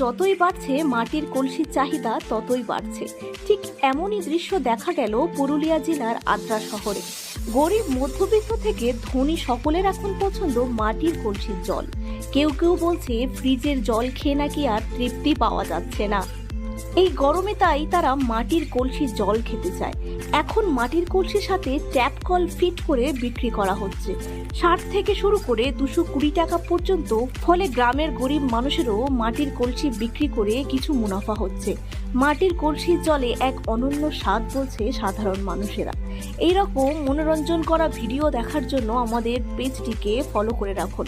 যতই বাড়ছে মাটির কলসির চাহিদা ততই বাড়ছে। ঠিক এমনই দৃশ্য দেখা গেল পুরুলিয়া জেলার আদ্রা শহরে। গরিব মধ্যবিত্ত থেকে ধনী সকলের এখন পছন্দ মাটির কলসির জল। কেউ কেউ বলছে ফ্রিজের জল খেয়ে নাকি আর তৃপ্তি পাওয়া যাচ্ছে না। এই গরমে তাই তারা মাটির কলসির জল খেতে চায়। এখন মাটির কলসির সাথে ট্যাপ কল ফিট করে বিক্রি করা হচ্ছে। 60 থেকে শুরু করে 220 টাকা পর্যন্ত। ফলে গ্রামের গরিব মানুষেরও মাটির কলসি বিক্রি করে কিছু মুনাফা হচ্ছে। মাটির কলসির জলে এক অনন্য স্বাদ বলছে সাধারণ মানুষেরা। এইরকম মনোরঞ্জন করা ভিডিও দেখার জন্য আমাদের পেজটিকে ফলো করে রাখুন।